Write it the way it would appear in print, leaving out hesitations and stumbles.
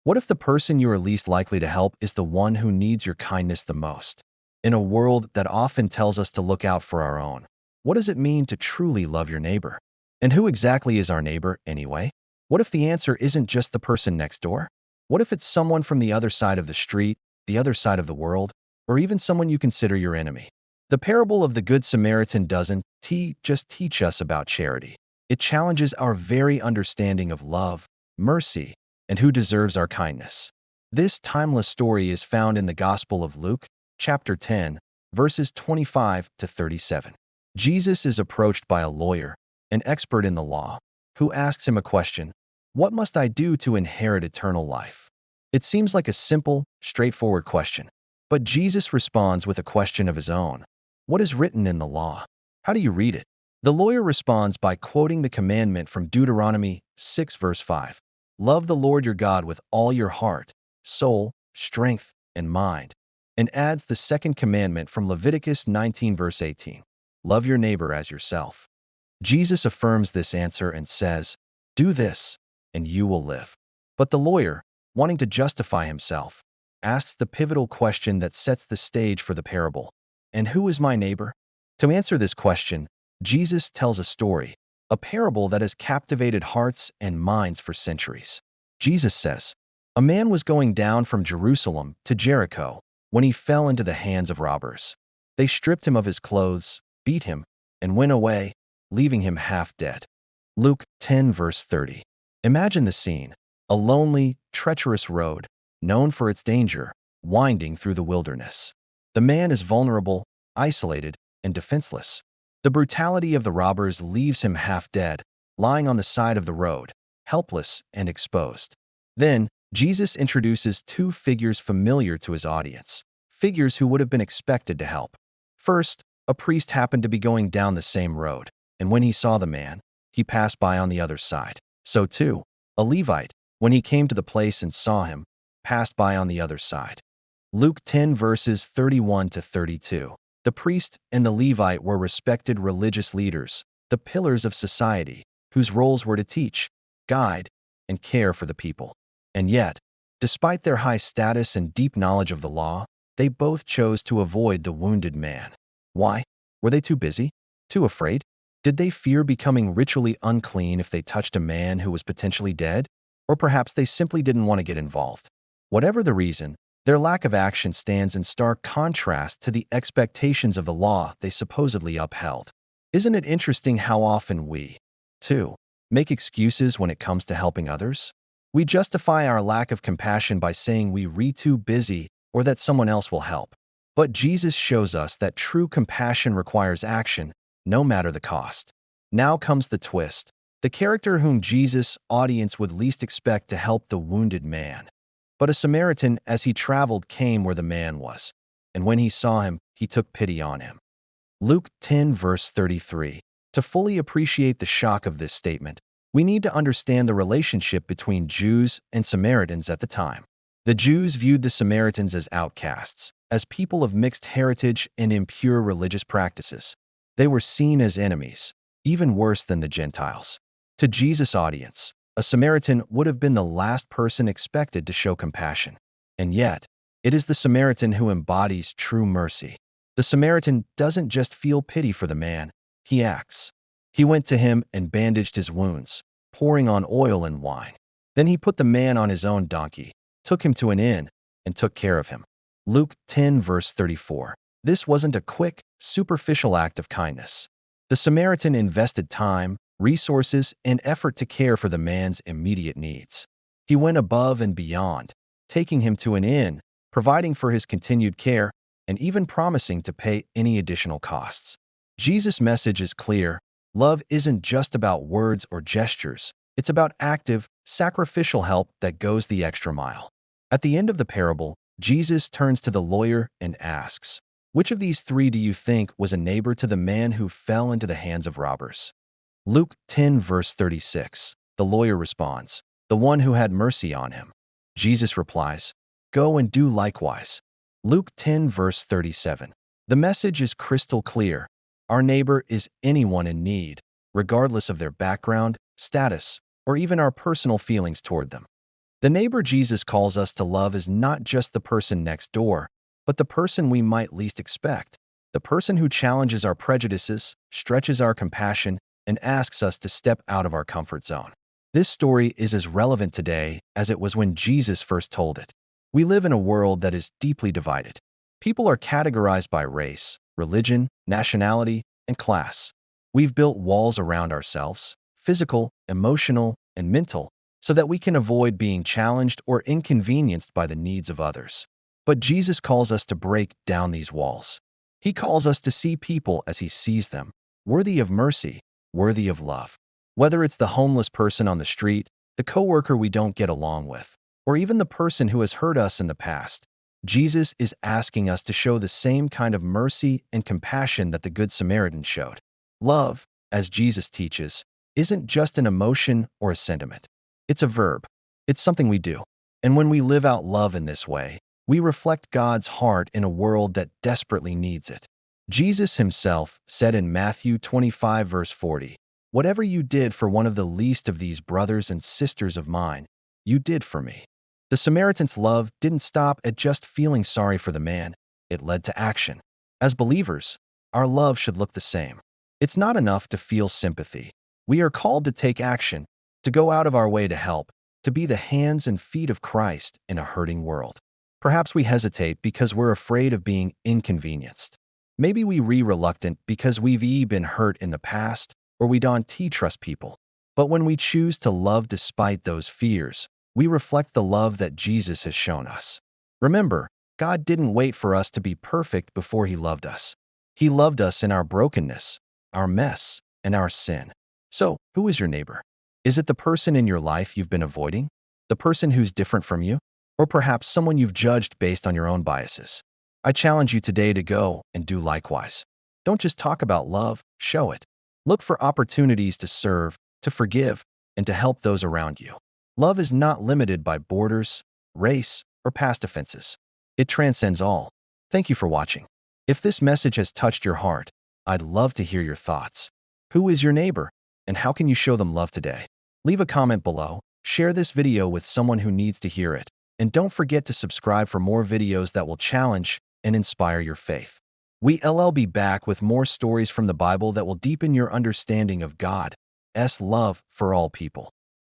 What if the person you are least likely to help is the one who needs your kindness the most? In a world that often tells us to look out for our own, what does it mean to truly love your neighbor? And who exactly is our neighbor anyway? What if the answer isn't just the person next door? What if it's someone from the other side of the street, the other side of the world, or even someone you consider your enemy? The parable of the Good Samaritan doesn't just teach us about charity. It challenges our very understanding of love, mercy, and who deserves our kindness. This timeless story is found in the Gospel of Luke, chapter 10, verses 25 to 37. Jesus is approached by a lawyer, an expert in the law, who asks him a question: "What must I do to inherit eternal life?" It seems like a simple, straightforward question, but Jesus responds with a question of his own. What is written in the law? How do you read it? The lawyer responds by quoting the commandment from Deuteronomy 6 verse 5. Love the Lord your God with all your heart, soul, strength, and mind, and adds the second commandment from Leviticus 19 verse 18. Love your neighbor as yourself. Jesus affirms this answer and says, "Do this, and you will live." But the lawyer, wanting to justify himself, asks the pivotal question that sets the stage for the parable: "And who is my neighbor?" To answer this question, Jesus tells a story, a parable that has captivated hearts and minds for centuries. Jesus says, "A man was going down from Jerusalem to Jericho when he fell into the hands of robbers. They stripped him of his clothes, beat him, and went away, leaving him half dead." Luke 10 verse 30. Imagine the scene: a lonely, treacherous road, known for its danger, winding through the wilderness. The man is vulnerable, isolated, and defenseless. The brutality of the robbers leaves him half dead, lying on the side of the road, helpless and exposed. Then, Jesus introduces two figures familiar to his audience, figures who would have been expected to help. First, a priest happened to be going down the same road, and when he saw the man, he passed by on the other side. So too, a Levite, when he came to the place and saw him, passed by on the other side. Luke 10 verses 31 to 32. The priest and the Levite were respected religious leaders, the pillars of society, whose roles were to teach, guide, and care for the people. And yet, despite their high status and deep knowledge of the law, they both chose to avoid the wounded man. Why? Were they too busy? Too afraid? Did they fear becoming ritually unclean if they touched a man who was potentially dead? Or perhaps they simply didn't want to get involved. Whatever the reason, their lack of action stands in stark contrast to the expectations of the law they supposedly upheld. Isn't it interesting how often we, too, make excuses when it comes to helping others? We justify our lack of compassion by saying we're too busy or that someone else will help. But Jesus shows us that true compassion requires action, no matter the cost. Now comes the twist: the character whom Jesus' audience would least expect to help the wounded man. But a Samaritan, as he traveled, came where the man was, and when he saw him, he took pity on him. Luke 10 verse 33. To fully appreciate the shock of this statement, we need to understand the relationship between Jews and Samaritans at the time. The Jews viewed the Samaritans as outcasts, as people of mixed heritage and impure religious practices. They were seen as enemies, even worse than the Gentiles. To Jesus' audience, a Samaritan would have been the last person expected to show compassion. And yet, it is the Samaritan who embodies true mercy. The Samaritan doesn't just feel pity for the man, he acts. He went to him and bandaged his wounds, pouring on oil and wine. Then he put the man on his own donkey, took him to an inn, and took care of him. Luke 10 verse 34. This wasn't a quick, superficial act of kindness. The Samaritan invested time, resources, and effort to care for the man's immediate needs. He went above and beyond, taking him to an inn, providing for his continued care, and even promising to pay any additional costs. Jesus' message is clear: love isn't just about words or gestures, it's about active, sacrificial help that goes the extra mile. At the end of the parable, Jesus turns to the lawyer and asks, "Which of these three do you think was a neighbor to the man who fell into the hands of robbers?" Luke 10 verse 36. The lawyer responds, "The one who had mercy on him." Jesus replies, "Go and do likewise." Luke 10 verse 37. The message is crystal clear. Our neighbor is anyone in need, regardless of their background, status, or even our personal feelings toward them. The neighbor Jesus calls us to love is not just the person next door, but the person we might least expect, the person who challenges our prejudices, stretches our compassion, and asks us to step out of our comfort zone. This story is as relevant today as it was when Jesus first told it. We live in a world that is deeply divided. People are categorized by race, religion, nationality, and class. We've built walls around ourselves, physical, emotional, and mental, so that we can avoid being challenged or inconvenienced by the needs of others. But Jesus calls us to break down these walls. He calls us to see people as he sees them, worthy of mercy, worthy of love. Whether it's the homeless person on the street, the coworker we don't get along with, or even the person who has hurt us in the past, Jesus is asking us to show the same kind of mercy and compassion that the Good Samaritan showed. Love, as Jesus teaches, isn't just an emotion or a sentiment. It's a verb. It's something we do. And when we live out love in this way, we reflect God's heart in a world that desperately needs it. Jesus himself said in Matthew 25, verse 40, "Whatever you did for one of the least of these brothers and sisters of mine, you did for me." The Samaritan's love didn't stop at just feeling sorry for the man. It led to action. As believers, our love should look the same. It's not enough to feel sympathy. We are called to take action, to go out of our way to help, to be the hands and feet of Christ in a hurting world. Perhaps we hesitate because we're afraid of being inconvenienced. Maybe we're reluctant because we've been hurt in the past, or we don't trust people. But when we choose to love despite those fears, we reflect the love that Jesus has shown us. Remember, God didn't wait for us to be perfect before he loved us. He loved us in our brokenness, our mess, and our sin. So, who is your neighbor? Is it the person in your life you've been avoiding? The person who's different from you? Or perhaps someone you've judged based on your own biases? I challenge you today to go and do likewise. Don't just talk about love, show it. Look for opportunities to serve, to forgive, and to help those around you. Love is not limited by borders, race, or past offenses. It transcends all. Thank you for watching. If this message has touched your heart, I'd love to hear your thoughts. Who is your neighbor, and how can you show them love today? Leave a comment below, share this video with someone who needs to hear it, and don't forget to subscribe for more videos that will challenge and inspire your faith. We'll be back with more stories from the Bible that will deepen your understanding of God's love for all people.